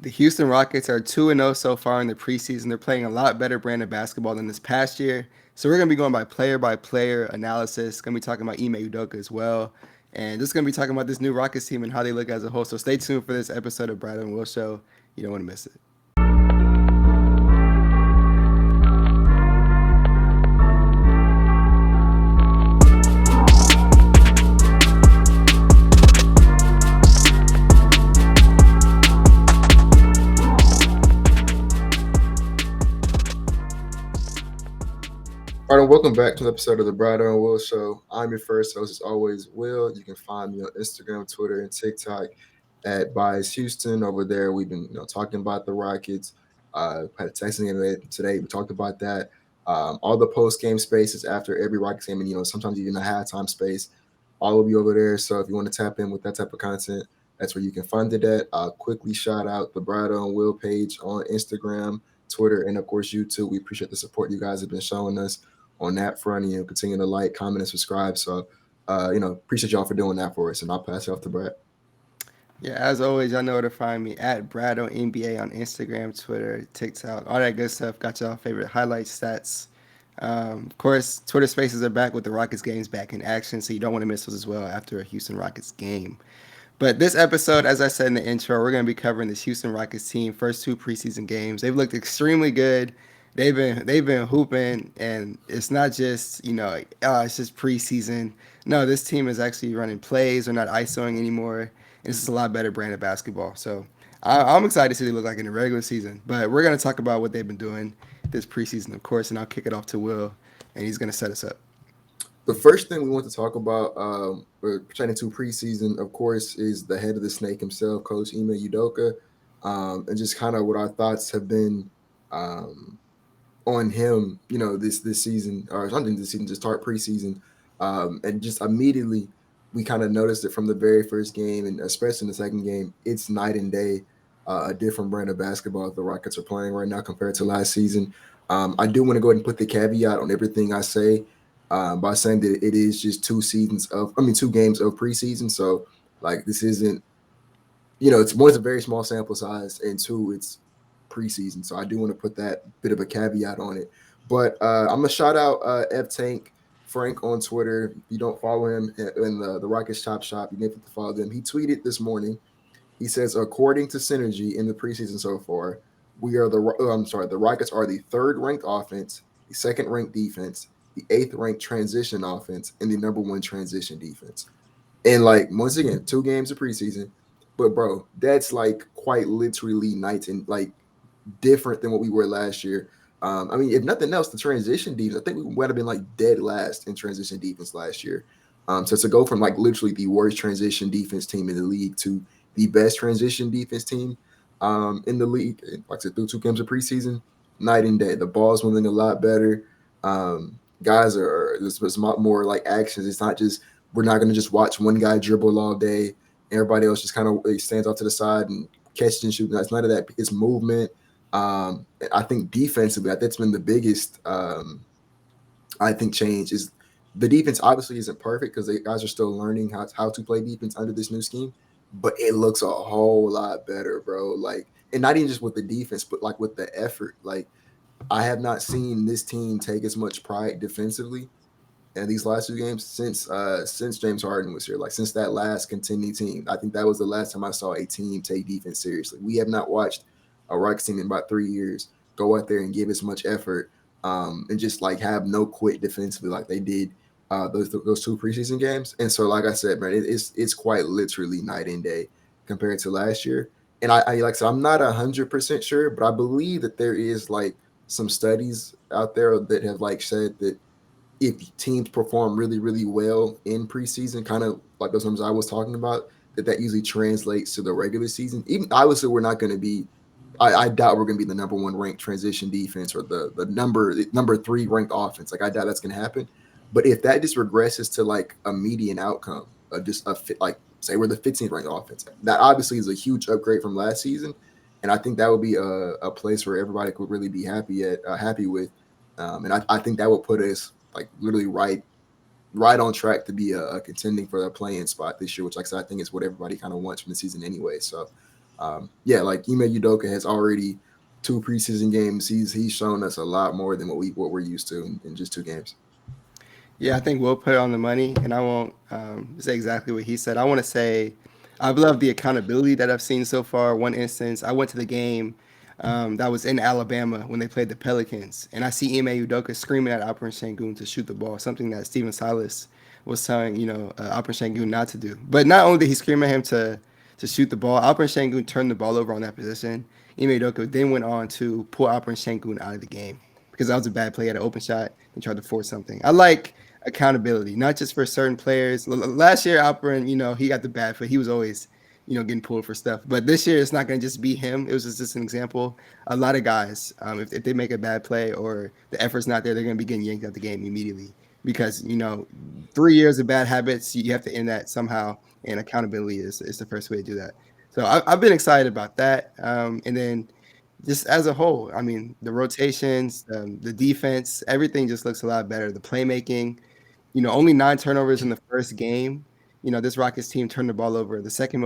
The Houston Rockets are 2-0 so far in the preseason. They're playing a lot better brand of basketball than this past year. So we're going to be going by player analysis. Going to be talking about Ime Udoka as well. And just going to be talking about this new Rockets team and how they look as a whole. So stay tuned for this episode of Bradeaux and Will Show. You don't want to miss it. All right, and welcome back to an episode of the Bradeaux and Will Show. I'm your first host, as always, Will. You can find me on Instagram, Twitter, and TikTok at Bias Houston. Over there, we've been talking about the Rockets. Had a texting game today. We talked about that. All the post game spaces after every Rockets game, and sometimes even a halftime space. All will be over there. So if you want to tap in with that type of content, that's where you can find it at. I'll quickly shout out the Bradeaux and Will page on Instagram, Twitter, and of course YouTube. We appreciate the support you guys have been showing us on that front, and continue to like, comment, and subscribe. So, appreciate y'all for doing that for us. And I'll pass it off to Brad. Yeah, as always, y'all know where to find me at Bradeaux NBA on Instagram, Twitter, TikTok, all that good stuff. Got y'all favorite highlights, stats. Of course, Twitter Spaces are back with the Rockets games back in action, so you don't want to miss those as well after a Houston Rockets game. But this episode, as I said in the intro, we're going to be covering this Houston Rockets team first two preseason games. They've looked extremely good. They've been hooping, and it's not just it's just preseason. No, this team is actually running plays. They're not ISOing anymore. This is a lot better brand of basketball. So I'm excited to see what they look like in the regular season. But we're going to talk about what they've been doing this preseason, of course, and I'll kick it off to Will, and he's going to set us up. The first thing we want to talk about pertaining to preseason, of course, is the head of the snake himself, Coach Ime Udoka, and just kind of what our thoughts have been on him, this season or something this season to start preseason, and just immediately we kind of noticed it from the very first game, and especially in the second game, it's night and day, a different brand of basketball the Rockets are playing right now compared to last season. I do want to go ahead and put the caveat on everything I say by saying that it is just 2 games of preseason. So like this isn't, it's one, it's a very small sample size, and 2, it's preseason. So I do want to put that bit of a caveat on it. But I'm gonna shout out F Tank Frank on Twitter. If you don't follow him in the Rockets Chop Shop, you may have to follow them. He tweeted this morning. He says, according to Synergy in the preseason so far, the Rockets are the 3rd ranked offense, the 2nd ranked defense, the 8th ranked transition offense, and the number 1 transition defense. And like once again, 2 games of preseason, but bro, that's like quite literally night and like different than what we were last year. If nothing else, the transition defense, I think we would have been like dead last in transition defense last year. So to go from like literally the worst transition defense team in the league to the best transition defense team in the league, like I said, through 2 games of preseason, night and day. The ball's moving a lot better. Guys there's a lot more like actions. It's not just, we're not going to just watch one guy dribble all day. Everybody else just kind of stands off to the side and catches and shoots. That's none of that. It's movement. I think defensively, that's been the biggest change is the defense obviously isn't perfect because the guys are still learning how to play defense under this new scheme, but it looks a whole lot better, bro. Like, and not even just with the defense, but like with the effort. Like, I have not seen this team take as much pride defensively in these last 2 games since James Harden was here. Like since that last contending team, I think that was the last time I saw a team take defense seriously. We have not watched a Rockets team in about 3 years go out there and give as much effort and just like have no quit defensively like they did those 2 preseason games. And so, like I said, man, it's quite literally night and day compared to last year. And I like I said, I'm not 100% sure, but I believe that there is like some studies out there that have like said that if teams perform really, really well in preseason, kind of like those numbers I was talking about, that usually translates to the regular season. Even obviously, we're not going to be. I doubt we're going to be the number 1 ranked transition defense or the number 3 ranked offense. Like I doubt that's going to happen. But if that just regresses to like a median outcome, just a fit, like say we're the 15th ranked offense, that obviously is a huge upgrade from last season, and I think that would be a place where everybody could really be happy with, and I think that would put us like literally right on track to be a contending for a play-in spot this year, which like I said, I think is what everybody kind of wants from the season anyway. So Yeah, like Ime Udoka has already 2 preseason games. He's shown us a lot more than what we're used to in just 2 games. Yeah, I think we'll put it on the money, and I won't say exactly what he said. I want to say I've loved the accountability that I've seen so far. One instance, I went to the game that was in Alabama when they played the Pelicans, and I see Ime Udoka screaming at Alperen Sengun to shoot the ball, something that Steven Silas was telling Alperen Sengun not to do. But not only did he scream at him to shoot the ball, Alperen Sengun turned the ball over on that position. Ime Udoka then went on to pull Alperen Sengun out of the game because that was a bad play at an open shot and tried to force something. I like accountability, not just for certain players. Last year, Alperen, he got the bad foot. He was always, getting pulled for stuff. But this year, it's not going to just be him. It was just an example. A lot of guys, if they make a bad play or the effort's not there, they're going to be getting yanked out the game immediately because, 3 years of bad habits, you have to end that somehow. And accountability is the first way to do that. So I've been excited about that. And then just as a whole, I mean, the rotations, the defense, everything just looks a lot better. The playmaking, only 9 turnovers in the first game. This Rockets team turned the ball over the second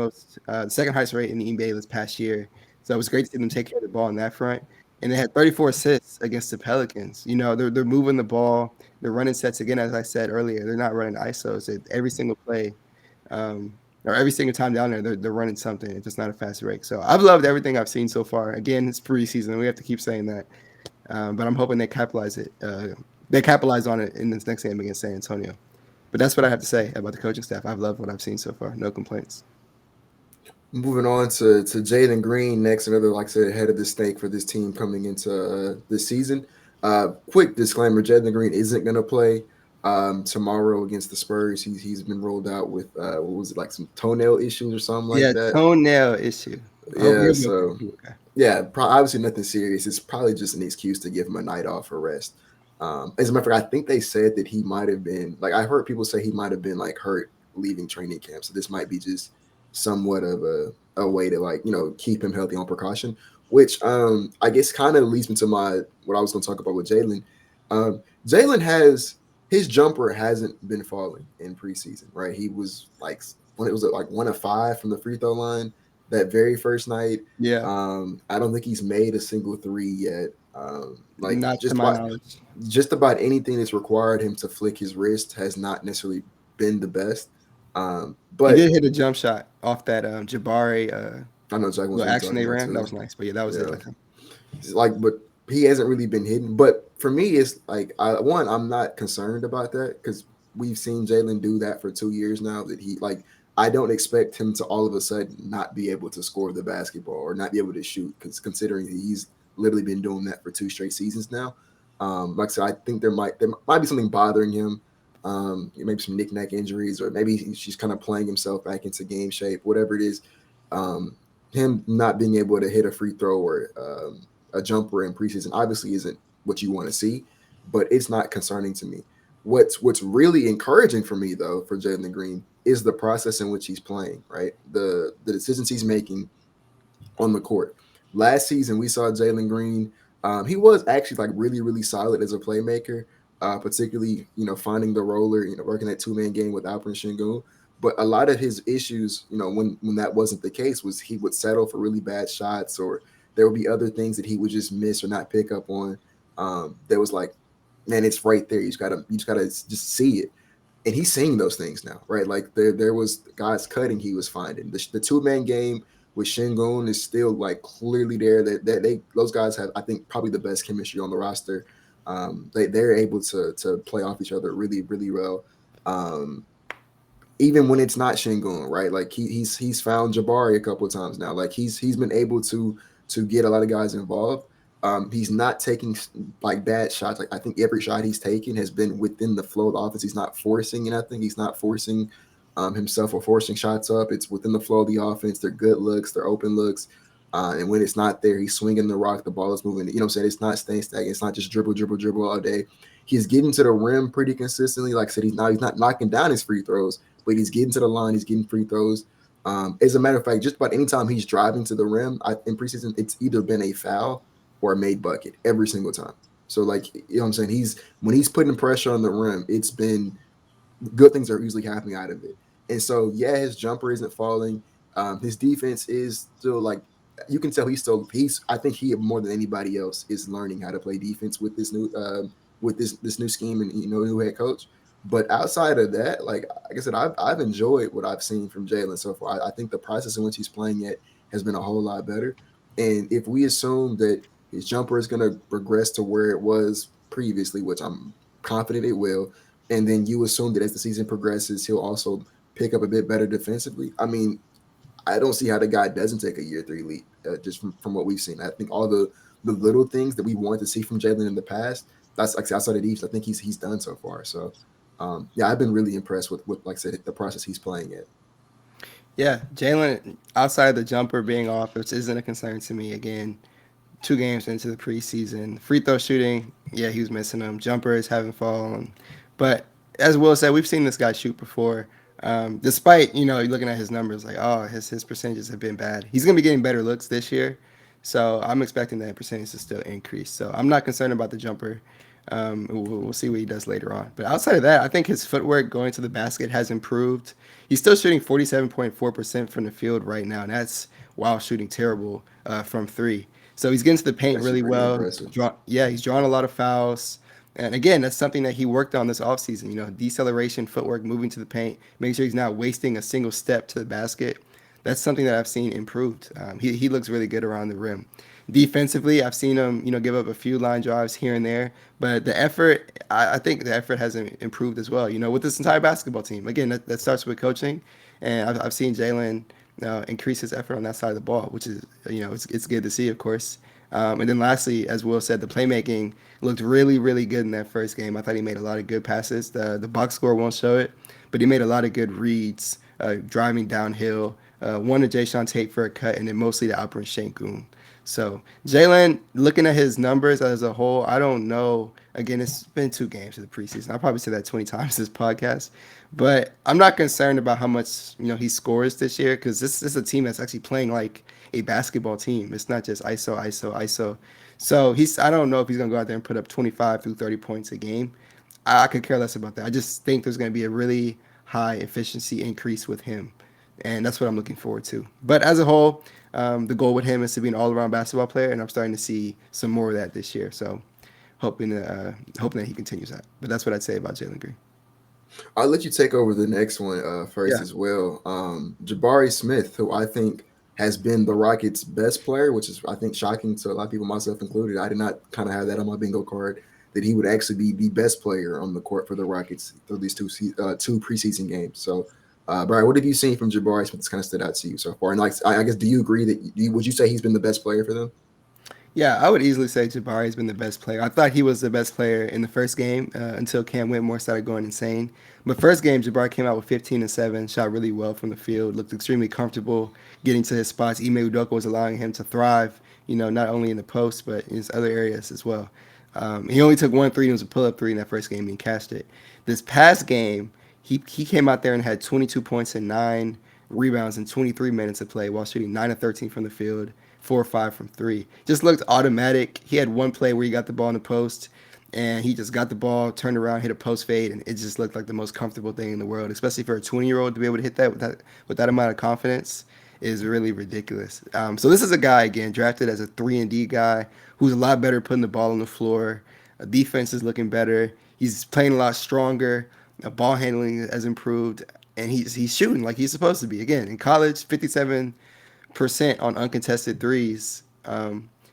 highest rate in the NBA this past year. So it was great to see them take care of the ball on that front. And they had 34 assists against the Pelicans. They're moving the ball. They're running sets again, as I said earlier. They're not running ISOs. Every single play, or every single time down there, they're running something. It's just not a fast break. So I've loved everything I've seen so far. Again, it's preseason. We have to keep saying that. But I'm hoping they capitalize it. They capitalize on it in this next game against San Antonio. But that's what I have to say about the coaching staff. I've loved what I've seen so far. No complaints. Moving on to Jalen Green next, another, like I said, head of the snake for this team coming into this season. Quick disclaimer: Jalen Green isn't going to play tomorrow against the Spurs. He's been rolled out with what was it, like some toenail issues or something like Yeah, that. toenail issue. I hope Yeah, you'll be so okay. yeah, obviously nothing serious. It's probably just an excuse to give him a night off or rest. As a matter of fact, I think they said that he might have been like I heard people say he might have been like hurt leaving training camp. So this might be just somewhat of a way to like keep him healthy on precaution. Which I guess kind of leads me to my what I was going to talk about with Jalen. Jalen has his jumper hasn't been falling in preseason, right? He was like when it was like 1 of 5 from the free throw line that very first night. Yeah, I don't think he's made a single three yet. Like not to my knowledge. just about anything that's required him to flick his wrist has not necessarily been the best. He But did hit a jump shot off that Jabari I know exactly what little you're action talking they about ran. That too. was nice. But yeah, that was it. Yeah, Like, it's like, but he hasn't really been hidden. But for me, it's like I'm not concerned about that because we've seen Jalen do that for 2 years now. That he like, I don't expect him to all of a sudden not be able to score the basketball or not be able to shoot. Because considering he's literally been doing that for 2 straight seasons now. Like I said, I think there might be something bothering him. Maybe some knick-knack injuries, or maybe he's just kind of playing himself back into game shape, whatever it is. Um, Him not being able to hit a free throw or a jumper in preseason obviously isn't what you want to see, but it's not concerning to me. What's really encouraging for me though for Jalen Green is the process in which he's playing, right? The decisions he's making on the court. Last season we saw Jalen Green. He was actually like really solid as a playmaker, particularly finding the roller, working that 2 man game with Alperen Sengun. But a lot of his issues, when that wasn't the case, was he would settle for really bad shots, or there would be other things that he would just miss or not pick up on. There was like, man, it's right there. You just gotta just see it. And he's seeing those things now, right? Like there was guys cutting he was finding. The 2 man game with Shingun is still like clearly there. That they those guys have, I think, probably the best chemistry on the roster. They're able to play off each other really well. Um, Even when it's not Shingun, right? Like he's found Jabari a couple of times now. Like he's been able to get a lot of guys involved. He's not taking like bad shots. Like I think every shot he's taken has been within the flow of the offense. He's not forcing anything. He's not forcing himself or forcing shots up. It's within the flow of the offense. They're good looks. They're open looks. And when it's not there, he's swinging the rock. The ball is moving. You know what I'm saying? It's not staying stagnant. It's not just dribble all day. He's getting to the rim pretty consistently. Like I said, he's not knocking down his free throws, but he's getting to the line. He's getting free throws. As a matter of fact, just about any time he's driving to the rim in preseason, it's either been a foul or a made bucket every single time. So, like, you know what I'm saying? When he's putting pressure on the rim, it's been good things are usually happening out of it. And so, yeah, his jumper isn't falling. His defense is still like you can tell he's I think he more than anybody else is learning how to play defense with this new with this new scheme and new head coach. But outside of that, like I said, I've enjoyed what I've seen from Jalen so far. I think the process in which he's playing it has been a whole lot better. And if we assume that his jumper is going to regress to where it was previously, which I'm confident it will, and then you assume that as the season progresses, he'll also pick up a bit better defensively. I mean, I don't see how the guy doesn't take a year three leap just from what we've seen. I think all the little things that we wanted to see from Jalen in the past, that's like outside of these, I think he's done so far. So yeah, I've been really impressed with like I said the process he's playing at. Yeah, Jalen, outside of the jumper being off, which isn't a concern to me. Again, 2 games into the preseason, free throw shooting, yeah, he was missing them. Jumpers haven't fallen, but as Will said, we've seen this guy shoot before. Despite you're looking at his numbers, like his percentages have been bad. He's gonna be getting better looks this year, so I'm expecting that percentage to still increase. So I'm not concerned about the jumper. We'll see what he does later on. But outside of that, I think his footwork going to the basket has improved. He's still shooting 47.4% from the field right now, and that's while shooting terrible from three. So he's getting to the paint Actually, really pretty well. impressive. He's drawing a lot of fouls. And again, that's something that he worked on this offseason. Deceleration, footwork, moving to the paint, making sure he's not wasting a single step to the basket. That's something that I've seen improved. He looks really good around the rim. Defensively, I've seen him, give up a few line drives here and there, but the effort, I think the effort has improved as well. With this entire basketball team. Again, that starts with coaching, and I've seen Jalen increase his effort on that side of the ball, which is, it's good to see, of course. And then lastly, as Will said, the playmaking looked really, really good in that first game. I thought he made a lot of good passes. The box score won't show it, but he made a lot of good reads, driving downhill. One to Jae'Sean Tate for a cut, and then mostly to Alperen Sengun. So Jalen, looking at his numbers as a whole, I don't know. Again, it's been 2 games of the preseason. I'll probably say that 20 times this podcast, but I'm not concerned about how much he scores this year because this is a team that's actually playing like a basketball team. It's not just ISO, ISO, ISO. So I don't know if he's gonna go out there and put up 25 through 30 points a game. I could care less about that. I just think there's gonna be a really high efficiency increase with him, and that's what I'm looking forward to. But as a whole, the goal with him is to be an all-around basketball player, and I'm starting to see some more of that this year. So hoping that he continues that. But that's what I'd say about Jalen Green. I'll let you take over the next one first Yeah. as well. Jabari Smith, who I think has been the Rockets' best player, which is I think shocking to a lot of people, myself included. I did not kind of have that on my bingo card that he would actually be the best player on the court for the Rockets through these two preseason games. So, Brian, what have you seen from Jabari Smith that's kind of stood out to you so far? And like, I guess, do you agree that would you say he's been the best player for them? Yeah, I would easily say Jabari has been the best player. I thought he was the best player in the first game until Cam Whitmore started going insane. But first game, Jabari came out with 15 and 7, shot really well from the field, looked extremely comfortable getting to his spots. Ime Udoka was allowing him to thrive, not only in the post but in his other areas as well. He only took one three, and it was a pull-up three in that first game, and cashed it. This past game, he came out there and had 22 points and 9 rebounds in 23 minutes of play while shooting 9 of 13 from the field, 4 or 5 from three. Just looked automatic. He had one play where he got the ball in the post, and he just got the ball, turned around, hit a post fade, and it just looked like the most comfortable thing in the world, especially for a 20-year-old to be able to hit that with that amount of confidence is really ridiculous. So this is a guy again drafted as a 3-and-D guy who's a lot better putting the ball on the floor. Defense is looking better. He's playing a lot stronger. Ball handling has improved, and he's shooting like he's supposed to be. Again, in college, 57% on uncontested threes.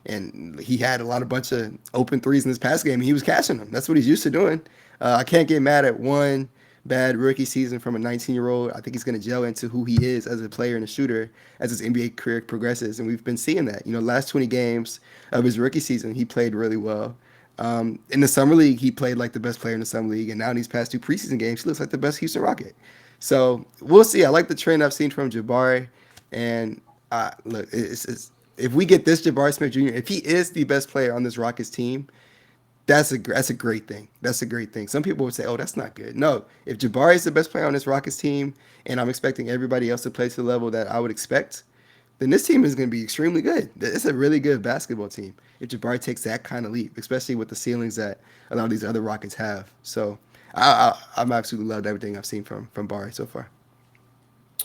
And he had a lot of bunch of open threes in this past game, and he was catching them. That's what he's used to doing. I can't get mad at one bad rookie season from a 19-year-old. I think he's going to gel into who he is as a player and a shooter as his NBA career progresses, and we've been seeing that. Last 20 games of his rookie season, he played really well. In the summer league, he played like the best player in the summer league, and now in these past 2 preseason games, he looks like the best Houston Rocket. So we'll see. I like the trend I've seen from Jabari, and look, if we get this Jabari Smith Jr., if he is the best player on this Rockets team, that's a great thing. That's a great thing. Some people would say, "Oh, that's not good." No, if Jabari is the best player on this Rockets team, and I'm expecting everybody else to play to the level that I would expect, then this team is going to be extremely good. It's a really good basketball team if Jabari takes that kind of leap, especially with the ceilings that a lot of these other Rockets have. So I'm absolutely loved everything I've seen from Bari so far.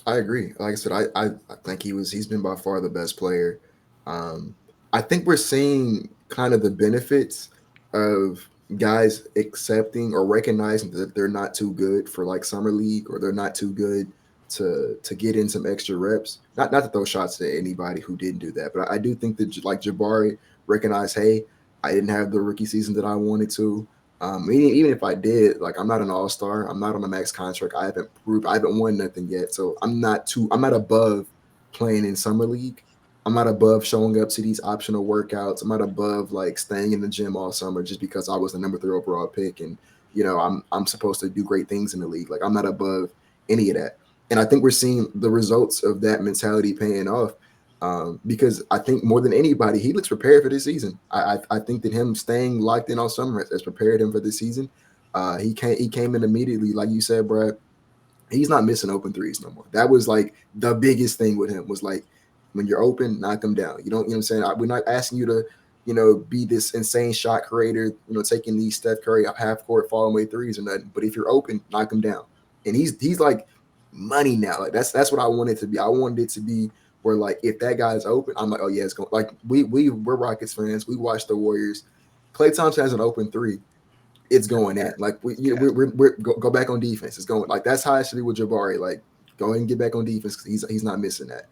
I agree. Like I said, I think he's been by far the best player Um, I think we're seeing kind of the benefits of guys accepting or recognizing that they're not too good for like summer league, or they're not too good to get in some extra reps. Not to throw shots at anybody who didn't do that, but I do think that like Jabari recognized, hey, I didn't have the rookie season that I wanted to. Even if I did, like I'm not an all star. I'm not on a max contract. I haven't won nothing yet. So I'm not above playing in summer league. I'm not above showing up to these optional workouts. I'm not above like staying in the gym all summer just because I was the number 3 overall pick, and I'm supposed to do great things in the league. Like I'm not above any of that. And I think we're seeing the results of that mentality paying off. Because I think more than anybody, he looks prepared for this season. I think that him staying locked in all summer has prepared him for this season. He came in immediately, like you said, Brad. He's not missing open threes no more. That was like the biggest thing with him, was like, when you're open, knock them down. You know what I'm saying? We're not asking you to, be this insane shot creator, taking these Steph Curry half court fall away threes or nothing. But if you're open, knock them down. And he's like money now. Like that's what I want it to be. I wanted it to be where, like, if that guy's open, I'm like, oh yeah, it's going. Like we're Rockets fans. We watch the Warriors. Klay Thompson has an open three, it's going in. Like Yeah. we're go back on defense. It's going, like, that's how it should be with Jabari. Like, go ahead and get back on defense, because he's not missing that.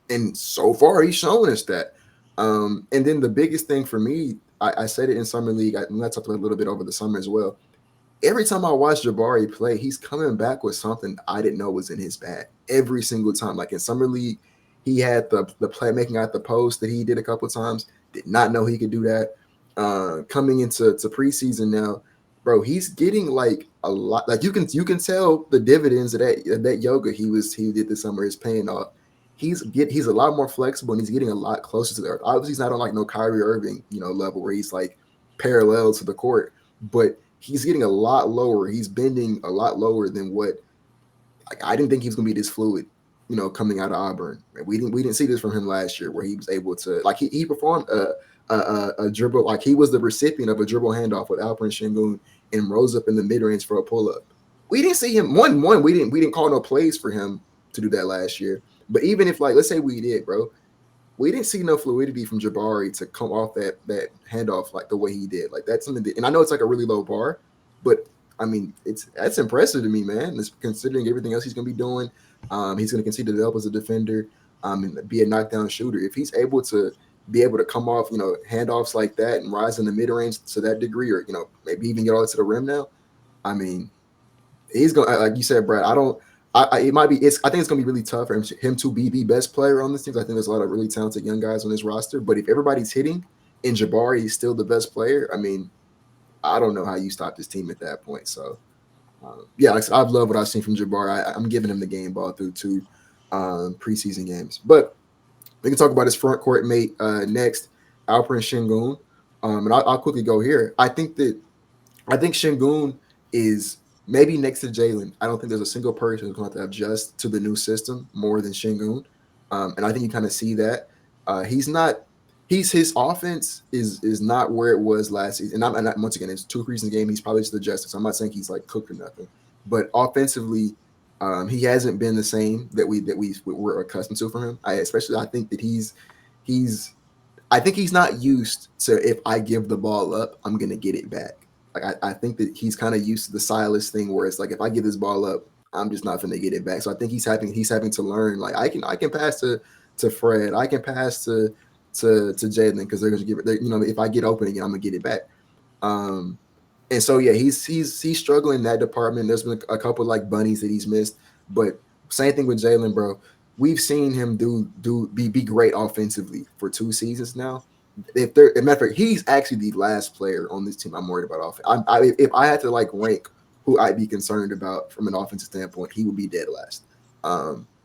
And so far he's showing us that. And then the biggest thing for me, I said it in summer league. I talked about it a little bit over the summer as well. Every time I watch Jabari play, he's coming back with something I didn't know was in his bag. Every single time. Like in summer league, he had the play making out the post that he did a couple of times. Did not know he could do that. Coming into preseason now, bro, he's getting like a lot. Like you can tell the dividends of that yoga he did this summer is paying off. He's a lot more flexible, and he's getting a lot closer to the earth. Obviously, he's not on like no Kyrie Irving level where he's like parallel to the court, but he's getting a lot lower. He's bending a lot lower than what, like, I didn't think he was gonna be this fluid, coming out of Auburn. We didn't see this from him last year, where he was able to, like, he performed a dribble, like he was the recipient of a dribble handoff with Alperen Sengun and rose up in the mid range for a pull up. We didn't see him one. We didn't call no plays for him to do that last year. But even if, like, let's say we did, bro, we didn't see no fluidity from Jabari to come off that handoff like the way he did. Like, that's something that, and I know it's like a really low bar, but I mean, that's impressive to me, man. It's considering everything else he's going to be doing. He's going to continue to develop as a defender, and be a knockdown shooter. If he's able to be able to come off, handoffs like that and rise in the mid range to that degree, or maybe even get all the way to the rim now, I mean, he's going, like you said, Brad. I don't. It might be. I think it's going to be really tough for him to be the best player on this team. I think there's a lot of really talented young guys on this roster. But if everybody's hitting and Jabari is still the best player, I mean, I don't know how you stop this team at that point. So, yeah, like I said, I've loved what I've seen from Jabari. I'm giving him the game ball through 2 preseason games. But we can talk about his front court mate next, Alperen Sengun. And I'll quickly go here. I think Shingun is maybe next to Jalen. I don't think there's a single person who's going to have to adjust to the new system more than Shingun. And I think you kind of see that. He's not. His offense is not where it was last season. And once again, it's 2 preseason game. He's probably just adjusted. So I'm not saying he's like cooked or nothing. But offensively, he hasn't been the same that we were accustomed to from him. I think that he's I think he's not used to, if I give the ball up, I'm gonna get it back. Like, I think that he's kind of used to the Silas thing, where it's like, if I give this ball up, I'm just not gonna get it back. So I think he's having to learn, like, I can pass to Fred, I can pass to Jalen, because they're gonna give it. If I get open again, I'm gonna get it back. Um, and so yeah, he's struggling in that department. There's been a couple like bunnies that he's missed, but same thing with Jalen, bro. We've seen him be great offensively for 2 seasons now. As a matter of fact, he's actually the last player on this team I'm worried about offense. If I had to like rank who I'd be concerned about from an offensive standpoint, he would be dead last.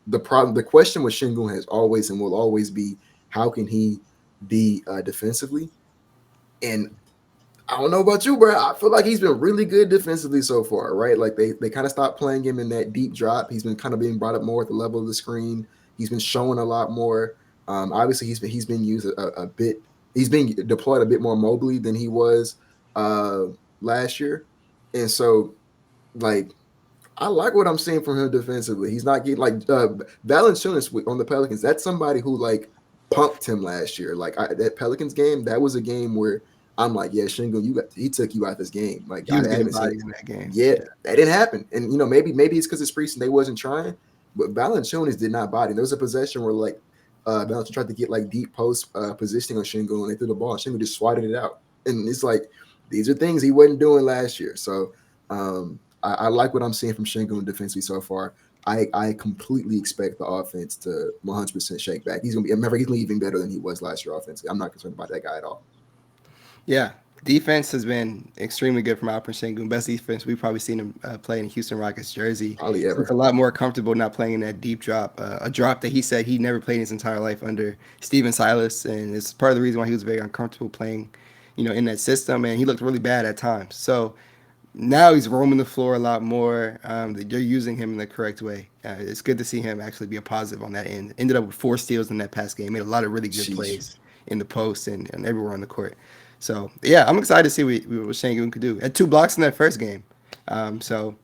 The question with Shingun has always and will always be, how can he be defensively? And I don't know about you, bro. I feel like he's been really good defensively so far, right? Like, they kind of stopped playing him in that deep drop. He's been kind of being brought up more at the level of the screen. He's been showing a lot more. Obviously, he's been used a bit. He's being deployed a bit more mobily than he was uh, last year, and so, like, I like what I'm seeing from him defensively. He's not getting like Valanciunas on the Pelicans. That's somebody who, like, punked him last year. Like that Pelicans game, that was a game where I'm like, yeah, Shingun, he took you out this game. Like He I was getting haven't seen bodied it in that game. yet. Yeah. That didn't happen. And maybe it's because it's preseason they wasn't trying, but Valanciunas did not body. There was a possession where like Valanciunas tried to get like deep post positioning on Shingun and they threw the ball. Shingun just swatted it out. And it's like these are things he wasn't doing last year. So I like what I'm seeing from Shingun defensively so far. I completely expect the offense to 100% shake back. He's gonna be even better than he was last year offensively. I'm not concerned about that guy at all. Yeah. Defense has been extremely good from Alperen Sengun. Best defense we've probably seen him play in Houston Rockets jersey. Probably He's ever. a lot more comfortable not playing in that deep drop, a drop that he said he never played in his entire life under Steven Silas, and it's part of the reason why he was very uncomfortable playing, in that system, and he looked really bad at times. So now he's roaming the floor a lot more. They're using him in the correct way. It's good to see him actually be a positive on that end. Ended up with 4 steals in that past game. Made a lot of really good Sheesh. plays in the post and everywhere on the court. So yeah, I'm excited to see what Sengun could do. Had 2 blocks in that first game. So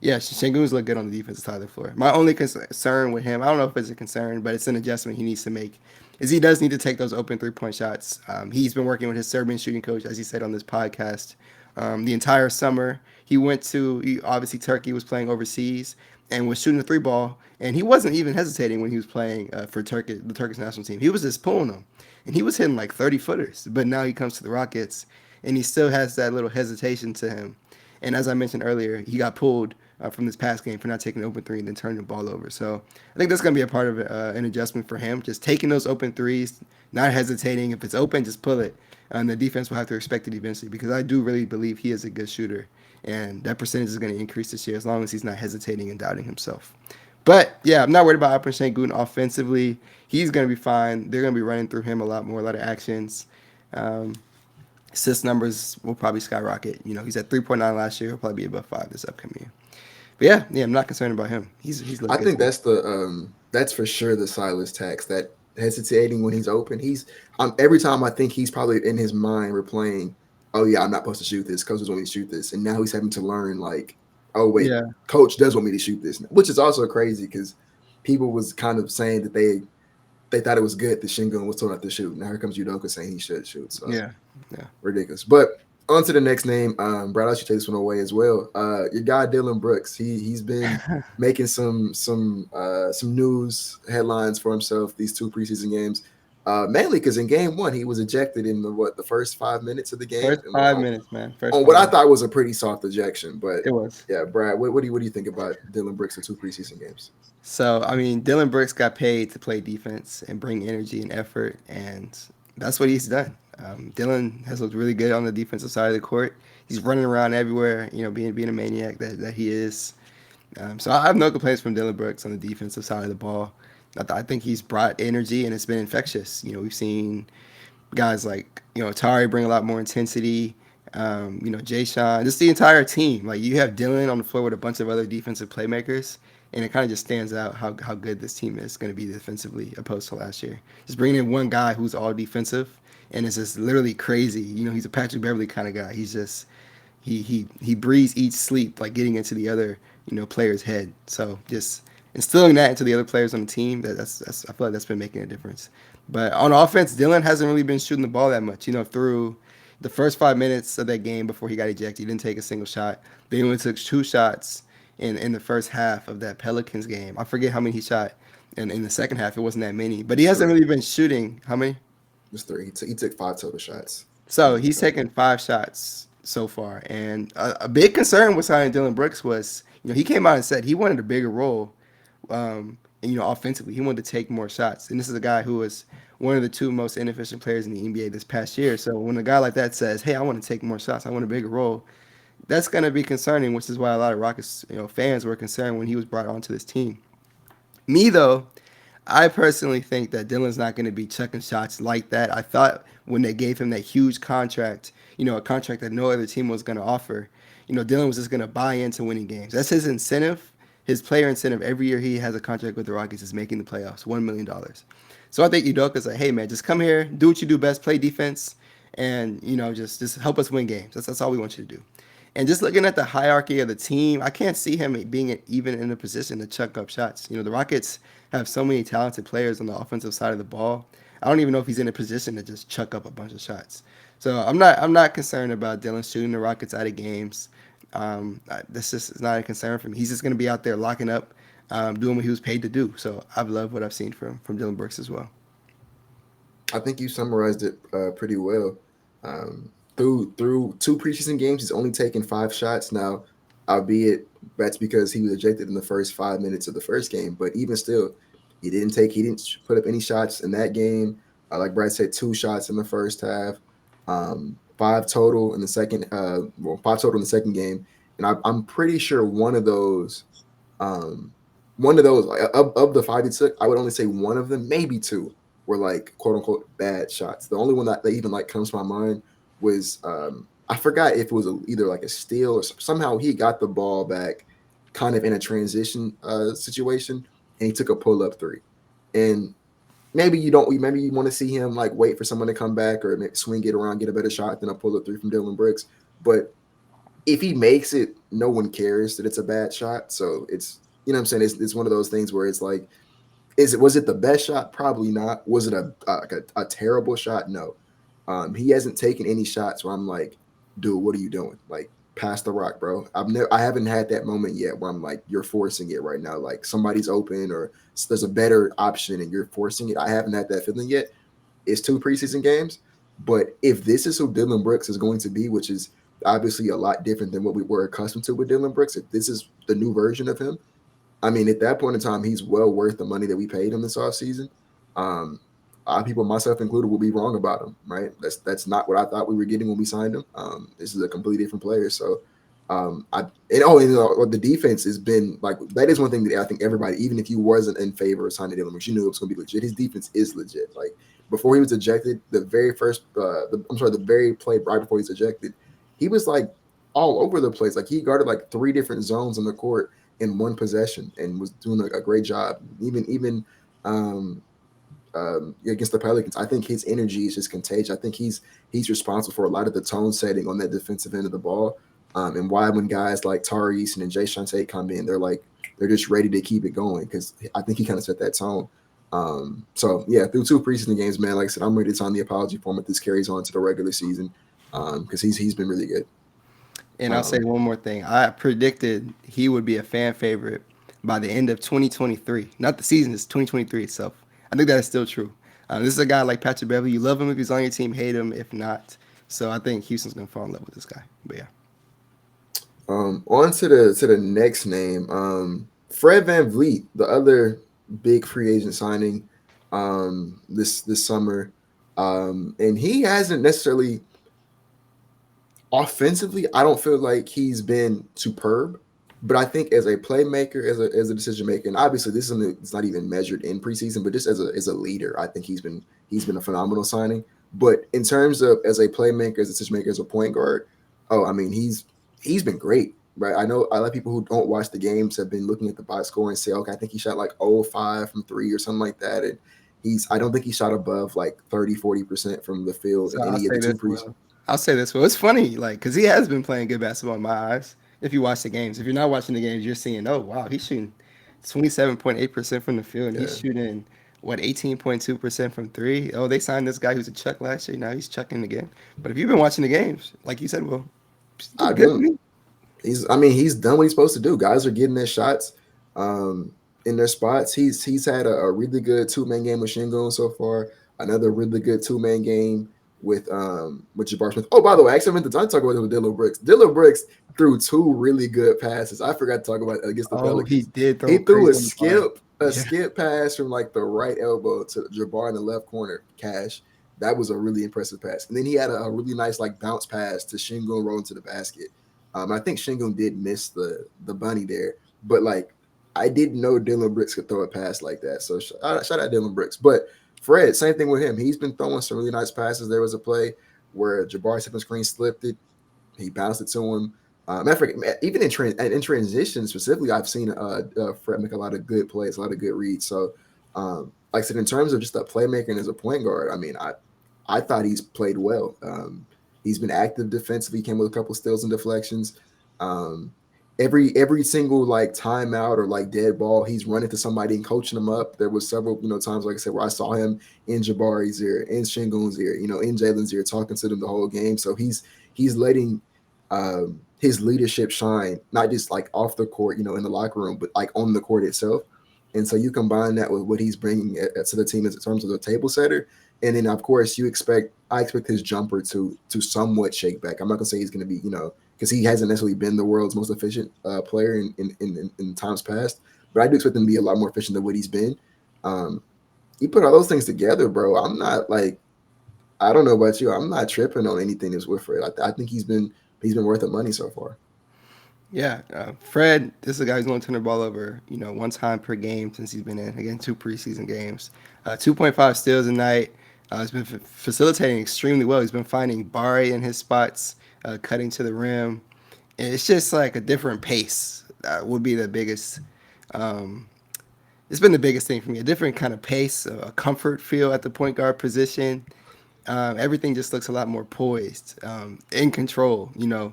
yeah, Sengun's look good on the defensive side of the floor. My only concern with him, I don't know if it's a concern, but it's an adjustment he needs to make, is he does need to take those open 3-point shots. He's been working with his Serbian shooting coach, as he said on this podcast, the entire summer. Obviously Turkey was playing overseas and was shooting the 3 ball, and he wasn't even hesitating when he was playing for the Turkish national team. He was just pulling them, and he was hitting like 30-footers. But now he comes to the Rockets, and he still has that little hesitation to him. And as I mentioned earlier, he got pulled from this past game for not taking an open three and then turning the ball over. So I think that's going to be a part of an adjustment for him. Just taking those open threes, not hesitating. If it's open, just pull it. And the defense will have to respect it eventually, because I do really believe he is a good shooter. And that percentage is going to increase this year as long as he's not hesitating and doubting himself. But yeah, I'm not worried about Alperen Sengun offensively. He's going to be fine. They're going to be running through him a lot more, a lot of actions. Um, Assist numbers will probably skyrocket. He's at 3.9 last year. He'll probably be above 5 this upcoming year. But yeah, I'm not concerned about him. He's I looked good think to me. that's for sure the Silas tax, that hesitating when he's open. He's every time I think he's probably in his mind replaying, oh yeah, I'm not supposed to shoot this. Coach doesn't want me to shoot this, and now he's having to learn like, oh wait, Yeah, coach does want me to shoot this, which is also crazy because people was kind of saying that they thought it was good that Shingun was told not to shoot. Now here comes Udoka saying he should shoot. So yeah, yeah. ridiculous. But on to the next name. Bradeaux should take this one away as well. Your guy Dillon Brooks. He's been making some news headlines for himself these 2 preseason games. Mainly because in game 1 he was ejected in the first 5 minutes of the game, First 5 minutes, man. First on five what I minutes. thought was a pretty soft ejection. But It was. yeah, Brad, what do you think about Dillon Brooks in 2 preseason games? So, I mean, Dillon Brooks got paid to play defense and bring energy and effort, and that's what he's done. Dillon has looked really good on the defensive side of the court. He's running around everywhere, being a maniac that he is. So I have no complaints from Dillon Brooks on the defensive side of the ball. I think he's brought energy, and it's been infectious. We've seen guys like Tari bring a lot more intensity. Jae'Sean, just the entire team. Like, you have Dillon on the floor with a bunch of other defensive playmakers, and it kind of just stands out how good this team is going to be defensively opposed to last year. Just bringing in one guy who's all defensive, and it's just literally crazy. He's a Patrick Beverly kind of guy. He's just he breathes each sleep, like getting into the other player's head. So just instilling that into the other players on the team, that's I feel like that's been making a difference. But on offense, Dillon hasn't really been shooting the ball that much. Through the first 5 minutes of that game before he got ejected, he didn't take a single shot. They only took 2 shots in the first half of that Pelicans game. I forget how many he shot in the second half. It wasn't that many, but he hasn't 3. really been shooting. How many? Just 3. He took 5 total shots. So he's taken 5 shots so far, and a big concern with signing Dillon Brooks was, he came out and said he wanted a bigger role, offensively. He wanted to take more shots, and this is a guy who was one of the 2 most inefficient players in the NBA this past year. So when a guy like that says, "Hey, I want to take more shots, I want a bigger role," that's going to be concerning, which is why a lot of Rockets, fans were concerned when he was brought onto this team. Me though, I personally think that Dillon's not going to be chucking shots like that. I thought when they gave him that huge contract, a contract that no other team was going to offer, Dillon was just going to buy into winning games. That's his incentive. His player incentive every year he has a contract with the Rockets is making the playoffs, $1 million. So I think Udoka's like, hey man, just come here, do what you do best, play defense, and just help us win games. That's all we want you to do. And just looking at the hierarchy of the team, I can't see him being even in a position to chuck up shots. The Rockets have so many talented players on the offensive side of the ball. I don't even know if he's in a position to just chuck up a bunch of shots. So I'm not concerned about Dillon shooting the Rockets out of games. This just is not a concern for me. He's just going to be out there locking up, doing what he was paid to do. So I've loved what I've seen from Dillon Brooks as well. I think you summarized it pretty well. Through two preseason games, he's only taken 5 shots now, albeit that's because he was ejected in the first 5 minutes of the first game. But even still, he didn't put up any shots in that game. Like Brad said, 2 shots in the first half, 5 total in the second game, and I'm pretty sure um, one of those of the 5 he took, I would only say one of them, maybe 2, were like quote unquote bad shots. The only one that even like comes to my mind was I forgot if it was either like a steal or somehow he got the ball back, kind of in a transition situation, and he took a pull up 3. And maybe you want to see him like wait for someone to come back or maybe swing it around, get a better shot than a pull up 3 from Dillon Brooks. But if he makes it, no one cares that it's a bad shot. So it's, you know what I'm saying? It's one of those things where it's like, was it the best shot? Probably not. Was it a terrible shot? No. He hasn't taken any shots where I'm like, dude, what are you doing? Like, pass the rock, bro. I haven't had that moment yet where I'm like, you're forcing it right now. Like somebody's open or there's a better option and you're forcing it. I haven't had that feeling yet. It's 2 preseason games, but if this is who Dillon Brooks is going to be, which is obviously a lot different than what we were accustomed to with Dillon Brooks, if this is the new version of him, I mean, at that point in time, he's well worth the money that we paid him this offseason. A lot of people, myself included, will be wrong about him, right? That's not what I thought we were getting when we signed him. This is a completely different player. So, the defense has been like, that is one thing that I think everybody, even if you wasn't in favor of signing Dillon Brooks, you knew it was going to be legit. His defense is legit. Like before he was ejected, the very play right before he was ejected, he was like all over the place. Like he guarded like 3 different zones on the court in one possession and was doing a great job. Even um, against the Pelicans, I think his energy is just contagious. I think he's responsible for a lot of the tone setting on that defensive end of the ball, and why when guys like Tari Eason and Jae'Sean Tate come in, they're just ready to keep it going because I think he kind of set that tone. So yeah, through 2 preseason games, man, like I said, I'm ready to sign the apology form if this carries on to the regular season because he's been really good. And I'll say one more thing. I predicted he would be a fan favorite by the end of 2023. Not the season, it's 2023 itself. I think that is still true. This is a guy like Patrick Beverley. You love him if he's on your team, hate him if not. So I think Houston's going to fall in love with this guy. But yeah. On to the next name, Fred VanVleet, the other big free agent signing this summer, and he hasn't necessarily offensively. I don't feel like he's been superb, but I think as a playmaker, as a decision maker, and obviously this is something that's not even measured in preseason, but just as a leader, I think he's been a phenomenal signing. But in terms of as a playmaker, as a decision maker, as a point guard, oh, I mean he's been great, right? I know a lot of people who don't watch the games have been looking at the box score and say, okay, I think he shot like 0-5 from 3 or something like that, and I don't think he shot above like 30-40% from the field So in any of the 2 preseason. I'll say this. Well, it's funny, like, because he has been playing good basketball in my eyes. If you watch the games, if you're not watching the games, you're seeing, oh wow, he's shooting 27.8% from the field, and he's shooting what 18.2% from 3. Oh, they signed this guy who's a chuck last year. Now he's chucking again. But if you've been watching the games, like you said, well, he's I doing good to do. me. He's done what he's supposed to do. Guys are getting their shots in their spots. He's had a really good 2-man game with Sengun so far. Another really good 2-man game with Jabari Smith. Oh, by the way, I actually meant to talk about it with Dillon Brooks. Dillon Brooks threw 2 really good passes. I forgot to talk about against the Oh, he Pelicans. did He throw threw crazy on the bar. a Yeah. skip pass from like the right elbow to Jabari in the left corner. Cash. That was a really impressive pass. And then he had a really nice like bounce pass to Sengun rolling to the basket. I think Sengun did miss the bunny there, but like I didn't know Dillon Brooks could throw a pass like that. So shout out Dillon Brooks. But Fred, same thing with him. He's been throwing some really nice passes. There was a play where Jabari Smith Jr slipped it. He bounced it to him. Even in transition specifically, I've seen Fred make a lot of good plays, a lot of good reads. So, like I said, in terms of just a playmaker and as a point guard, I mean, I thought he's played well. He's been active defensively. He came with a couple steals and deflections. And every single like timeout or like dead ball, he's running to somebody and coaching them up. There was several, times like I said where I saw him in Jabari's ear, in Shingun's ear, in Jalen's ear, talking to them the whole game. So he's letting his leadership shine, not just like off the court, in the locker room, but like on the court itself. And so you combine that with what he's bringing to the team in terms of the table setter, and then of course I expect his jumper to somewhat shake back. I'm not gonna say he's gonna be, because he hasn't necessarily been the world's most efficient player in times past, but I do expect him to be a lot more efficient than what he's been. Um, you put all those things together, bro. I'm not like, I don't know about you. I'm not tripping on anything that's with Fred. I think he's been worth the money so far. Yeah, Fred, this is a guy who's going to turn the ball over, one time per game since he's been in. Again, 2 preseason games, 2.5 steals a night. He's been facilitating extremely well. He's been finding Bari in his spots, cutting to the rim. And it's just like a different pace. Would be the biggest. Um, it's been the biggest thing for me. A different kind of pace, a comfort feel at the point guard position. Everything just looks a lot more poised, in control. The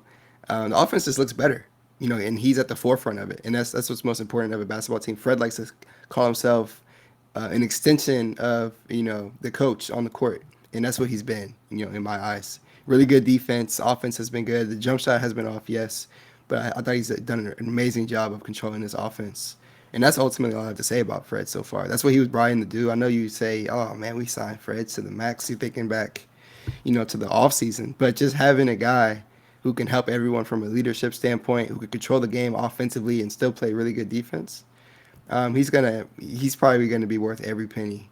offense just looks better. And he's at the forefront of it, and that's what's most important of a basketball team. Fred likes to call himself an extension of the coach on the court, and that's what he's been. In my eyes, really good defense. Offense has been good. The jump shot has been off, yes, but I thought he's done an amazing job of controlling his offense. And that's ultimately all I have to say about Fred so far. That's what he was brought in to do. I know you say, oh man, we signed Fred to the max. You're thinking back, to the offseason. But just having a guy who can help everyone from a leadership standpoint, who can control the game offensively and still play really good defense, he's probably gonna be worth every penny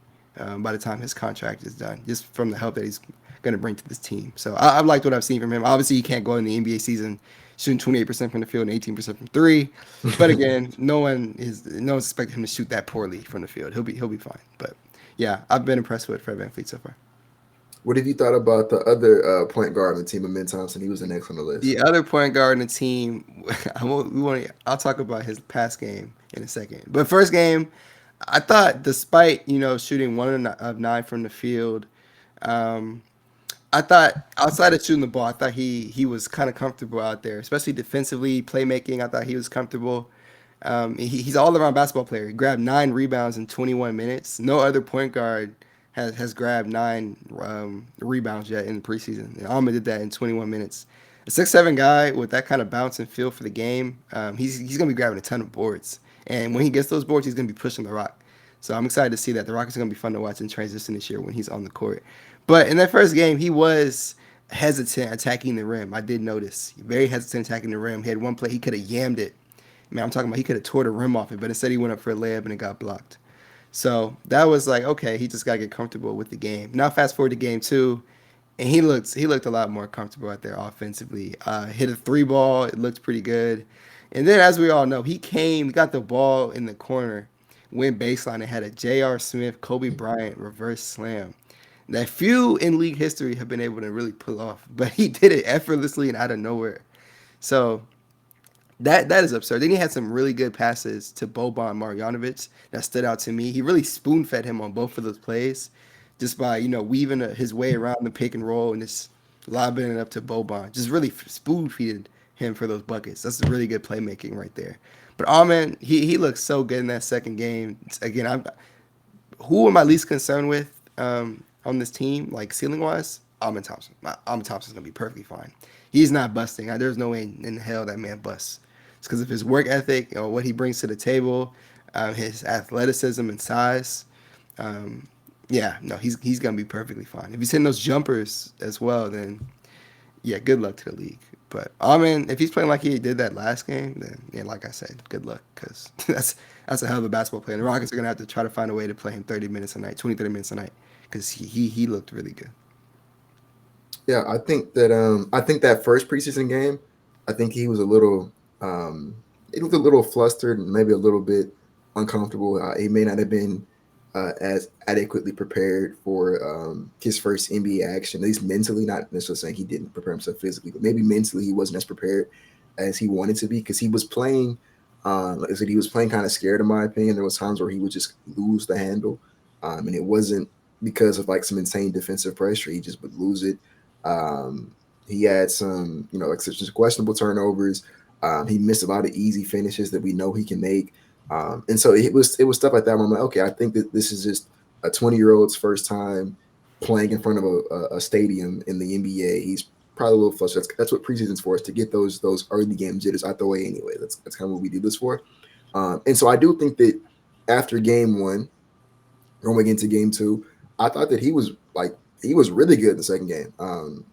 by the time his contract is done, just from the help that he's gonna bring to this team. So I've liked what I've seen from him. Obviously, he can't go in the NBA season shooting 28% from the field and 18% from three. But again, no one's expecting him to shoot that poorly from the field. He'll be fine. But yeah, I've been impressed with Fred VanVleet so far. What have you thought about the other point guard on the team, Amin Thompson? He was the next on the list. The other point guard in the team, I'll talk about his past game in a second. But first game, I thought despite shooting 1 of 9 from the field, um, I thought outside of shooting the ball, I thought he was kind of comfortable out there, especially defensively, playmaking. I thought he was comfortable. He's an all-around basketball player. He grabbed 9 rebounds in 21 minutes. No other point guard has grabbed 9 rebounds yet in the preseason. And Alma did that in 21 minutes. A 6'7" guy with that kind of bounce and feel for the game, he's gonna be grabbing a ton of boards. And when he gets those boards, he's gonna be pushing the rock. So I'm excited to see that. The Rockets are gonna be fun to watch in transition this year when he's on the court. But in that first game, he was hesitant attacking the rim. I did notice. Very hesitant attacking the rim. He had one play, he could have yammed it. Man, I'm talking about he could have tore the rim off it, but instead he went up for a layup and it got blocked. So that was like, okay, he just got to get comfortable with the game. Now fast forward to game two, and he looked a lot more comfortable out there offensively. Hit a three ball, it looked pretty good. And then as we all know, he got the ball in the corner, went baseline, and had a J.R. Smith, Kobe Bryant reverse slam that few in league history have been able to really pull off. But he did it effortlessly and out of nowhere. So that is absurd. Then he had some really good passes to Boban Marjanovic that stood out to me. He really spoon fed him on both of those plays, just by weaving his way around the pick and roll and just lobbing it up to Boban. Just really spoon feeded him for those buckets. That's really good playmaking right there. But Alman, he looked so good in that second game. Again, who am I least concerned with on this team, like ceiling wise? Alman Thompson. Alman Thompson's gonna be perfectly fine. He's not busting. There's no way in hell that man busts. It's because of his work ethic, what he brings to the table, his athleticism and size. Yeah, no, he's gonna be perfectly fine. If he's hitting those jumpers as well, then yeah, good luck to the league. But if he's playing like he did that last game, then yeah, like I said, good luck, because that's a hell of a basketball player. And the Rockets are gonna have to try to find a way to play him 30 minutes a night, 30 minutes a night, because he looked really good. Yeah, I think that first preseason game, I think he was a little flustered and maybe a little bit uncomfortable. He may not have been as adequately prepared for his first NBA action, at least mentally. Not necessarily saying he didn't prepare himself physically, but maybe mentally he wasn't as prepared as he wanted to be, because he was playing. Like I said, he was playing kind of scared, in my opinion. There was times where he would just lose the handle, and it wasn't because of like some insane defensive pressure. He just would lose it. He had some, like such questionable turnovers. He missed a lot of easy finishes that we know he can make. And so it was stuff like that where I'm like, okay, I think that this is just a 20-year-old's first time playing in front of a stadium in the NBA. He's probably a little flustered. That's what preseason's for, is to get those early game jitters out the way anyway. That's kind of what we do this for. And so I do think that after game one, going into game two, I thought that he was really good in the second game.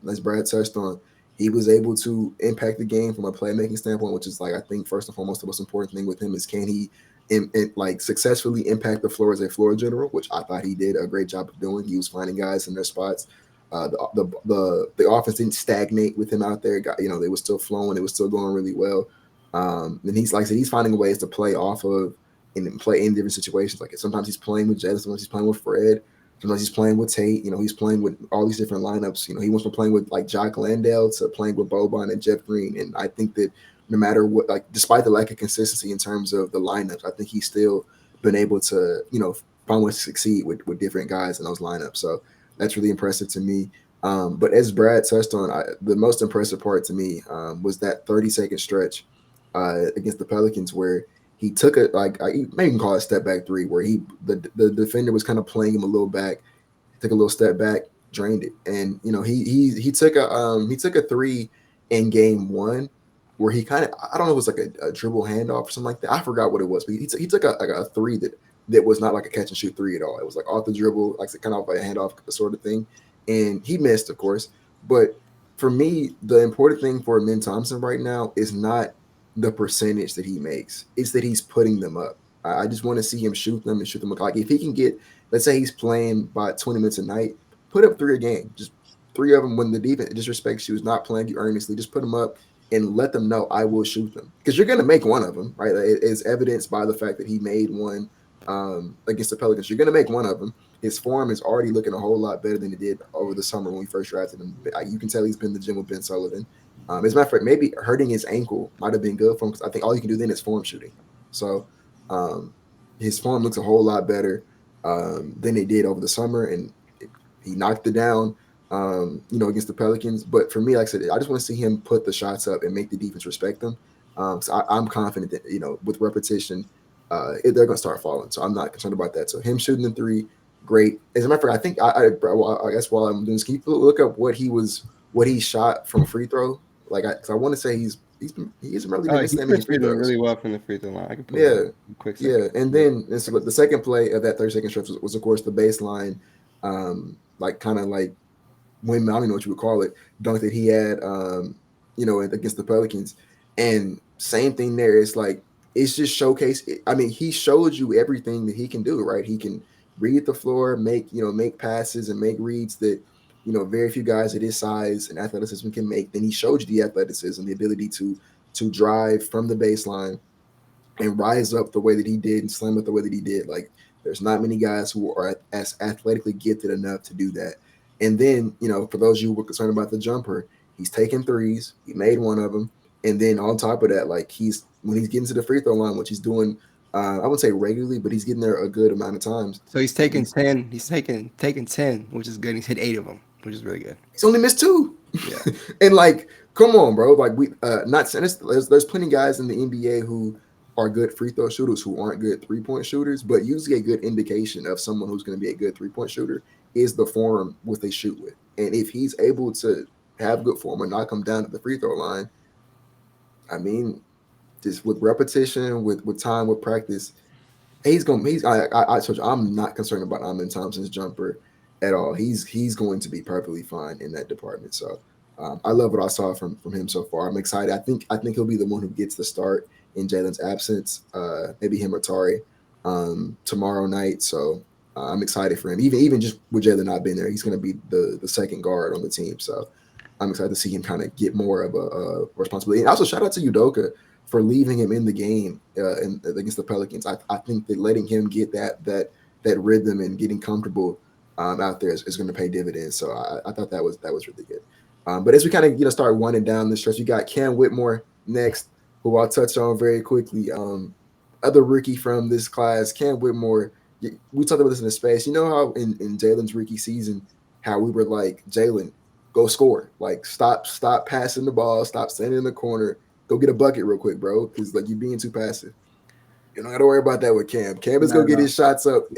As Brad touched on, he was able to impact the game from a playmaking standpoint, which is like I think first and foremost the most important thing with him is can he like successfully impact the floor as a floor general, which I thought he did a great job of doing. He was finding guys in their spots. The offense didn't stagnate with him out there. They were still flowing. It was still going really well. And he's like I said, he's finding ways to play off of and play in different situations. Like sometimes he's playing with Jalen, sometimes he's playing with Fred, sometimes he's playing with Tate. He's playing with all these different lineups. He went from playing with like Jock Landale to playing with Boban and Jeff Green. And I think that no matter what, like despite the lack of consistency in terms of the lineups, I think he's still been able to, find ways to succeed with different guys in those lineups. So that's really impressive to me. But as Brad touched on, the most impressive part to me was that 30-second stretch against the Pelicans where he took it like maybe you can call it a step back three, where the defender was kind of playing him a little back, took a little step back, drained it, and he took a three in game one where he kind of I don't know if it was like a dribble handoff or something like that. I forgot what it was, but he took a three that was not like a catch and shoot three at all. It was like off the dribble, like kind of like a handoff sort of thing, and he missed, of course. But for me, the important thing for Min Thompson right now is not the percentage that he makes. It's that he's putting them up. I just want to see him shoot them and shoot them. Like if he can get, let's say he's playing by 20 minutes a night, put up three a game. Just three of them when the defense disrespects you, is not playing you earnestly. Just put them up and let them know I will shoot them. Because you're going to make one of them, right? It is evidenced by the fact that he made one against the Pelicans. You're going to make one of them. His form is already looking a whole lot better than it did over the summer when we first drafted him. You can tell he's been in the gym with Ben Sullivan. As a matter of fact, maybe hurting his ankle might have been good for him because I think all you can do then is form shooting. So his form looks a whole lot better than it did over the summer, and he knocked it down, against the Pelicans. But for me, like I said, I just want to see him put the shots up and make the defense respect them. So I'm confident that with repetition, they're going to start falling. So I'm not concerned about that. So him shooting the three, great. As a matter of fact, I think I guess while I'm doing this, can you look up what he shot from free throw? Like, I want to say he hasn't really been missing that many He's free shooting throws. really well from the free throw line. I can pull it Yeah, up in a quick yeah. second. And then so the second play of that 30-second stretch was of course the baseline, like kind of like windmill, I don't know what you would call it, dunk that he had, against the Pelicans. And same thing there. It's like it's just showcase. I mean, he showed you everything that he can do. Right? He can read the floor, make passes and make reads that very few guys at his size and athleticism can make. Then he showed you the athleticism, the ability to drive from the baseline and rise up the way that he did and slam it the way that he did. Like there's not many guys who are as athletically gifted enough to do that. And then, for those of you who were concerned about the jumper, he's taking threes. He made one of them. And then on top of that, like when he's getting to the free throw line, which he's doing, I wouldn't say regularly, but he's getting there a good amount of times. So he's taking 10. He's taking 10, which is good. He's hit 8 of them, which is really good. He's only missed 2. Yeah. And like, come on, bro. Like we not saying there's plenty of guys in the NBA who are good free throw shooters who aren't good 3-point shooters, but usually a good indication of someone who's going to be a good 3-point shooter is the form what they shoot with. And if he's able to have good form and knock them down to the free throw line, I mean, just with repetition, with time, with practice, I told you, I'm not concerned about Amin Thompson's jumper at all. He's going to be perfectly fine in that department. So I love what I saw from him so far. I'm excited. I think he'll be the one who gets the start in Jalen's absence. Maybe him or Tari tomorrow night. So I'm excited for him. Even just with Jalen not being there, he's going to be the second guard on the team. So I'm excited to see him kind of get more of a responsibility. And also shout out to Udoka for leaving him in the game against the Pelicans. I think that letting him get that rhythm and getting comfortable out there is going to pay dividends. So I thought that was really good. But as we kind of start winding down the stretch, you got Cam Whitmore next, who I'll touch on very quickly. Other rookie from this class, Cam Whitmore. We talked about this in the space. You know how in Jalen's rookie season, how we were like, Jalen, go score. Like stop passing the ball, stop standing in the corner. Go get a bucket real quick, bro, because like you're being too passive. You don't got to worry about that with Cam. Cam is Not gonna at get all. his shots up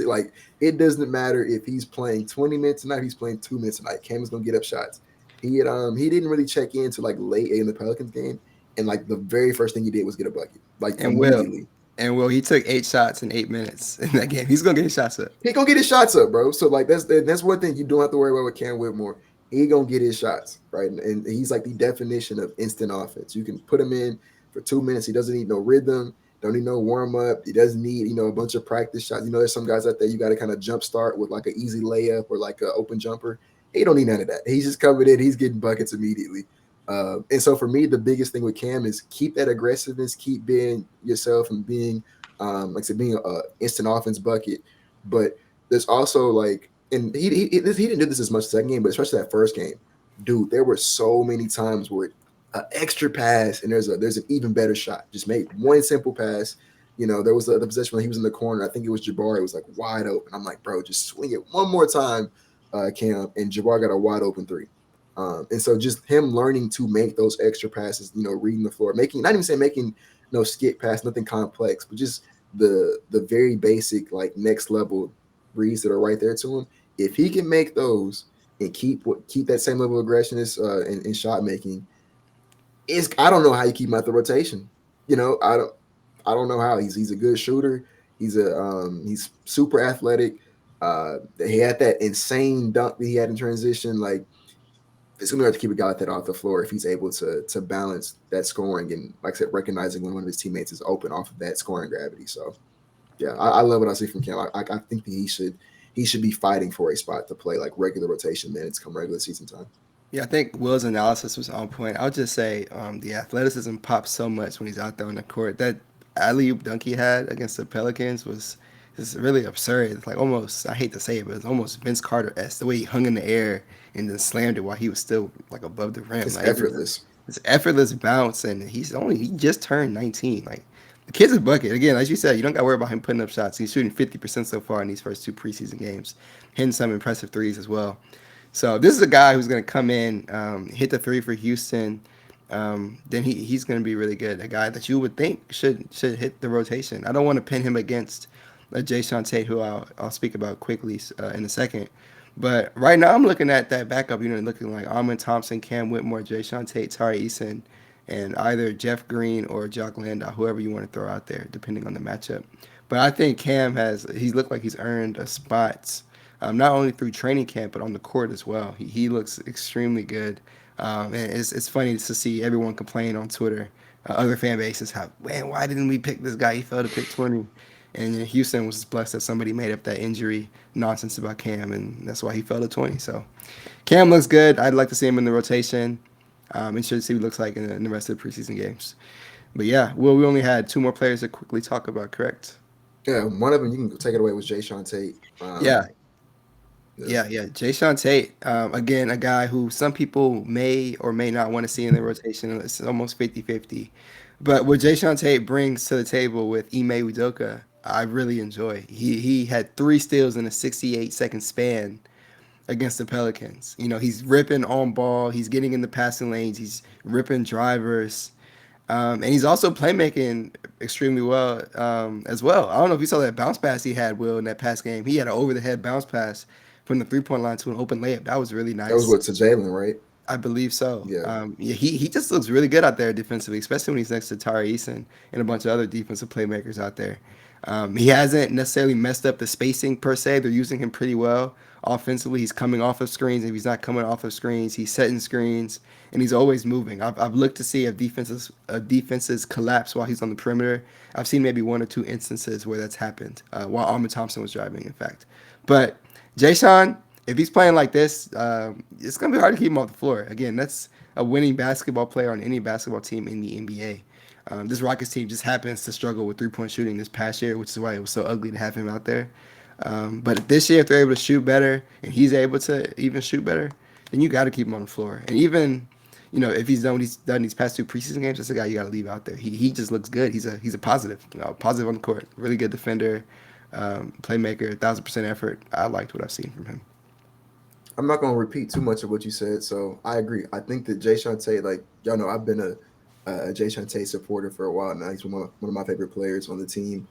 like it doesn't matter if he's playing 20 minutes tonight, he's playing 2 minutes tonight. Cam is gonna get up shots. He didn't really check into like late in the Pelicans game, and like the very first thing he did was get a bucket, like And Will, immediately. he took 8 shots in 8 minutes in that game. He's gonna get his shots up. He gonna get his shots up, bro. So like that's one thing you don't have to worry about with Cam Whitmore. He gonna get his shots, right? And he's like the definition of instant offense. You can put him in for 2 minutes. He doesn't need no rhythm, don't need no warm up. He doesn't need a bunch of practice shots. There's some guys out there you got to kind of jump start with like an easy layup or like an open jumper. He don't need none of that. He's just coming in. He's getting buckets immediately. And so for me, the biggest thing with Cam is keep that aggressiveness, keep being yourself and being, like I said, being an instant offense bucket. But there's also like, and he didn't do this as much second game, but especially that first game, dude, there were so many times where an extra pass and there's an even better shot. Just made one simple pass. There was the possession when he was in the corner. I think it was Jabari. It was like wide open. I'm like, bro, just swing it one more time, Cam. And Jabari got a wide open three. And so just him learning to make those extra passes, reading the floor, making not even saying making no skip pass, nothing complex, but just the very basic like next level reads that are right there to him. If he can make those and keep that same level of aggression in shot making, I don't know how you keep him out the rotation. I don't know how. He's a good shooter. He's super athletic. He had that insane dunk that he had in transition. Like it's gonna have to keep a guy like that off the floor if he's able to balance that scoring and, like I said, recognizing when one of his teammates is open off of that scoring gravity. So yeah, I love what I see from Cam. I think that he should be fighting for a spot to play like regular rotation minutes come regular season time. Yeah, I think Will's analysis was on point. I'll just say the athleticism pops so much when he's out there on the court. That alley oop dunk he had against the Pelicans was just really absurd. It's like almost, I hate to say it, but it's almost Vince Carter-esque. The way he hung in the air and then slammed it while he was still like above the rim. It's Like effortless. it's effortless bounce, and he just turned 19. Like the kid's a bucket. Again, as you said, you don't got to worry about him putting up shots. He's shooting 50% so far in these first 2 preseason games, hitting some impressive threes as well. So this is a guy who's going to come in, hit the three for Houston. Then he's going to be really good. A guy that you would think should hit the rotation. I don't want to pin him against Jae'Sean Tate, who I'll speak about quickly in a second. But right now I'm looking at that backup unit, looking like Thompson, Cam Whitmore, Jae'Sean Tate, Tari Eason, and either Jeff Green or Jock Landau, whoever you want to throw out there, depending on the matchup. But I think Cam he's looked like he's earned a spot, not only through training camp but on the court as well. He looks extremely good, and it's funny to see everyone complain on Twitter, other fan bases, how man, why didn't we pick this guy? He fell to pick 20. And Houston was blessed that somebody made up that injury nonsense about Cam, and that's why he fell to 20. So Cam looks good. I'd like to see him in the rotation. Interested to see what he looks like in the rest of the preseason games. But yeah, well, we only had 2 more players to quickly talk about, correct? Yeah, one of them you can take it away was Jae'Sean Tate. Yeah, Yeah. yeah. Jae'Sean Tate, again, a guy who some people may or may not want to see in the rotation. It's almost 50-50. But what Jae'Sean Tate brings to the table with Ime Udoka, I really enjoy. He had 3 steals in a 68-second span against the Pelicans. He's ripping on ball. He's getting in the passing lanes. He's ripping drivers. And he's also playmaking extremely well as well. I don't know if you saw that bounce pass he had, Will, in that pass game. He had an over-the-head bounce pass from the three-point line to an open layup. That was really That was nice. what to Jalen, right? I believe so. Yeah. Yeah, he just looks really good out there defensively, especially when he's next to Tari Eason and a bunch of other defensive playmakers out there. He hasn't necessarily messed up the spacing per se. They're using him pretty well offensively. He's coming off of screens. If he's not coming off of screens, he's setting screens, and he's always moving. I've looked to see if defenses collapse while he's on the perimeter. I've seen maybe 1 or 2 instances where that's happened while Alperen Thompson was driving, in fact. But Jae'Sean, if he's playing like this, it's going to be hard to keep him off the floor. Again, that's a winning basketball player on any basketball team in the NBA. This Rockets team just happens to struggle with three-point shooting this past year, which is why it was so ugly to have him out there. But this year, if they're able to shoot better and he's able to even shoot better, then you got to keep him on the floor. And even, if he's done what he's done these past 2 preseason games, that's a guy you got to leave out there. He just looks good. He's a positive, positive on the court. Really good defender, playmaker, 1,000% effort. I liked what I've seen from him. I'm not gonna repeat too much of what you said, so I agree. I think that Jae'Sean Tate, like y'all know, I've been a a Jae'Sean Tate supporter for a while now. He's one of my favorite players on the team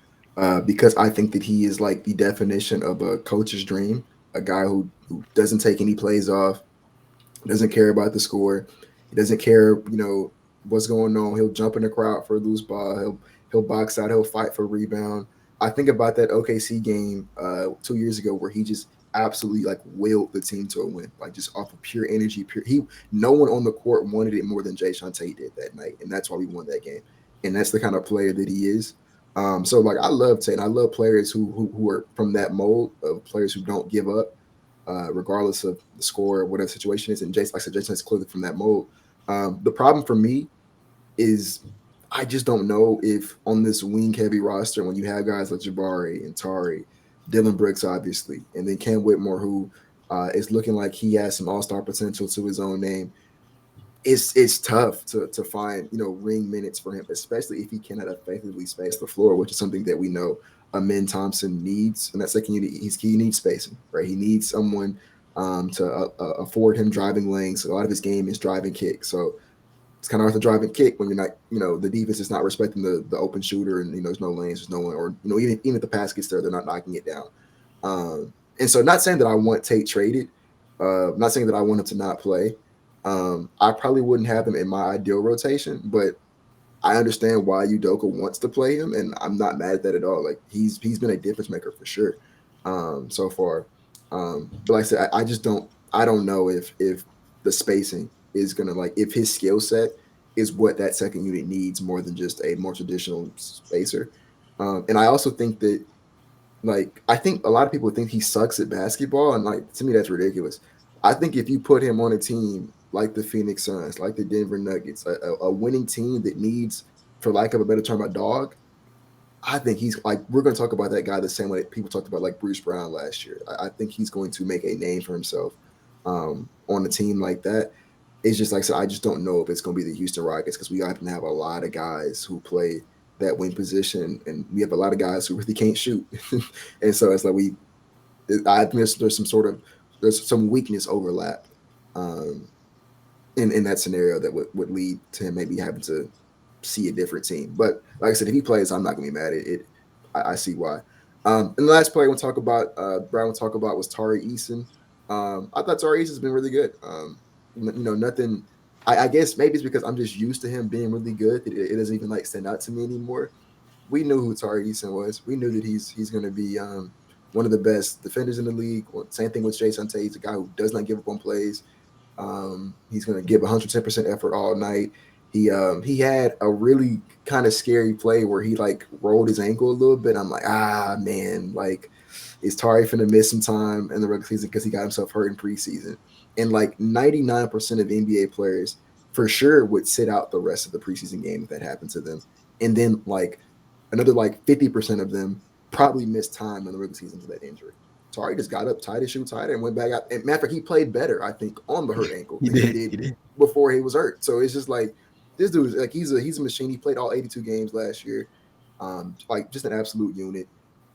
because I think that he is like the definition of a coach's dream, a guy who doesn't take any plays off, doesn't care about the score, he doesn't care, what's going on. He'll jump in the crowd for a loose ball. He'll box out. He'll fight for rebound. I think about that OKC game 2 years ago where he just absolutely like willed the team to a win, like just off of pure energy. No one on the court wanted it more than Jae'Sean Tate did that night, and that's why we won that game. And that's the kind of player that he is. So like I love Tate. I love players who are from that mold of players who don't give up, regardless of the score or whatever the situation is. And Jason, like I said, Jason is clearly from that mold. The problem for me is I just don't know if on this wing heavy roster, when you have guys like Jabari and Tari, Dillon Brooks, obviously, and then Ken Whitmore, who is looking like he has some all star potential to his own name. It's tough to find ring minutes for him, especially if he cannot effectively space the floor, which is something that we know Amin Thompson needs in that second unit. He needs spacing, right? He needs someone to afford him driving lanes. A lot of his game is driving kick, so it's kind of hard to drive and kick when you're not, the defense is not respecting the open shooter, and there's no lanes, there's no one, or even if the pass gets there, they're not knocking it down. And so, not saying that I want Tate traded, not saying that I want him to not play. I probably wouldn't have him in my ideal rotation, but I understand why Udoka wants to play him, and I'm not mad at that at all. Like he's been a difference maker for sure, so far. But like I said, I just don't know if the spacing is gonna, like, if his skill set is what that second unit needs more than just a more traditional spacer. And I also think that, like, I think a lot of people think he sucks at basketball, and like to me that's ridiculous. I think if you put him on a team like the Phoenix Suns, like the Denver Nuggets, a winning team that needs, for lack of a better term, a dog, I think he's like, we're going to talk about that guy the same way that people talked about like Bruce Brown last year. I think he's going to make a name for himself on a team like that. It's just like I said, I just don't know if it's going to be the Houston Rockets because we happen to have a lot of guys who play that wing position, and we have a lot of guys who really can't shoot, and so it's like I think there's some weakness overlap um, in that scenario that would lead to him maybe having to see a different team. But like I said, if he plays, I'm not gonna be mad at it. I see why. And the last player I want to talk about, Brian will talk about, was Tari Eason. I thought Tari Eason's been really good. Nothing. I guess maybe it's because I'm just used to him being really good that it doesn't even like stand out to me anymore. We knew who Tari Eason was. We knew that he's going to be one of the best defenders in the league. Same thing with Jae'Sean Tate. He's a guy who does not give up on plays. He's going to give 110% effort all night. He had a really kind of scary play where he like rolled his ankle a little bit. I'm like, man, like, is Tari finna miss some time in the regular season because he got himself hurt in preseason? And like 99% of NBA players for sure would sit out the rest of the preseason game if that happened to them. And then like another like 50% of them probably missed time in the regular season for that injury. Tari just got up, tied his shoe tighter, and went back out. And matter of fact, he played better, I think, on the hurt ankle He than he did. He did did. before he was hurt. So it's just like this dude is like he's a machine. He played all 82 games last year. Like just an absolute unit.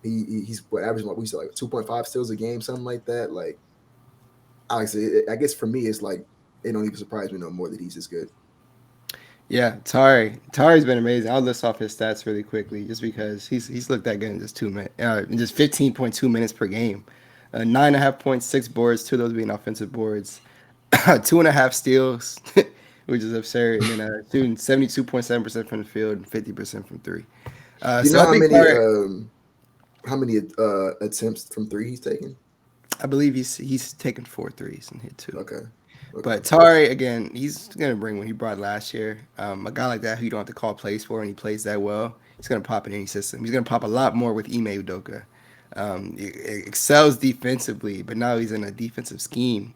He's what averaging like we said like 2.5 steals a game, something like that. Like I guess for me it's like it don't even surprise me no more that he's this good. Yeah, Tari's been amazing. I'll list off his stats really quickly, just because he's looked that good in just 2 minutes, in just 15.2 minutes per game, 9.5 points, 6 boards, two of those being offensive boards, 2.5 steals, which is absurd, and then shooting 72.7% from the field and 50% from three. Do you So know I think Tari, how many attempts from three he's taken? I believe he's taken 4 threes and hit two. Okay. Okay. But Tari, again, he's gonna bring what he brought last year. A guy like that who you don't have to call plays for, and he plays that well. He's gonna pop in any system. He's gonna pop a lot more with Ime Udoka. He excels defensively, but now he's in a defensive scheme,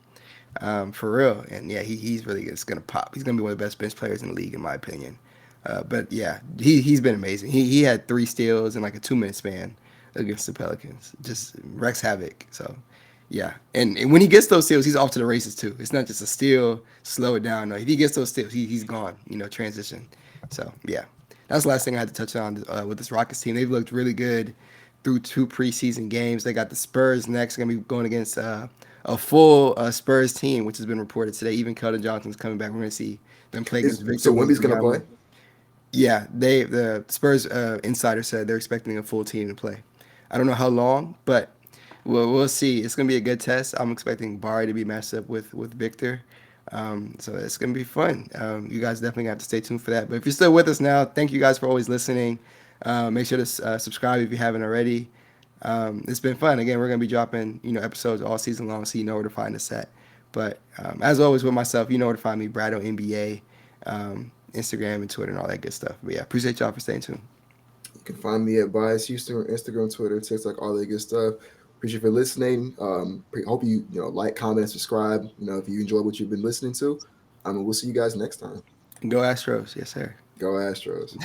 for real. And yeah, he's really just gonna pop. He's gonna be one of the best bench players in the league, in my opinion. But yeah, he's been amazing. He had 3 steals in like a 2 minute span against the Pelicans. Just wrecks havoc. So yeah, and when he gets those steals, he's off to the races too. It's not just a steal, slow it down. No, if he gets those steals, he's gone. Transition. So yeah, that's the last thing I had to touch on with this Rockets team. They've looked really good through 2 preseason games. They got the Spurs next. Going to be going against a full Spurs team, which has been reported today. Even Keldon Johnson's coming back. We're going to see them play against Victor So Wemby's gonna Wembanyama. play? Yeah, the Spurs insider said they're expecting a full team to play. I don't know how long, but we'll see. It's gonna be a good test. I'm expecting Bari to be matched up with Victor, so it's gonna be fun. You guys definitely have to stay tuned for that. But if you're still with us now, thank you guys for always listening. Make sure to subscribe if you haven't already. It's been fun. Again, we're gonna be dropping episodes all season long, so you know where to find us at. But as always with myself, you know where to find me, Bradeaux NBA. Instagram and Twitter and all that good stuff. But yeah, appreciate y'all for staying tuned. You can find me at Bias Houston on Instagram, Twitter, TikTok, all that good stuff. Appreciate you for listening. Hope you like, comment, and subscribe. If you enjoy what you've been listening to. We'll see you guys next time. Go Astros, yes sir. Go Astros.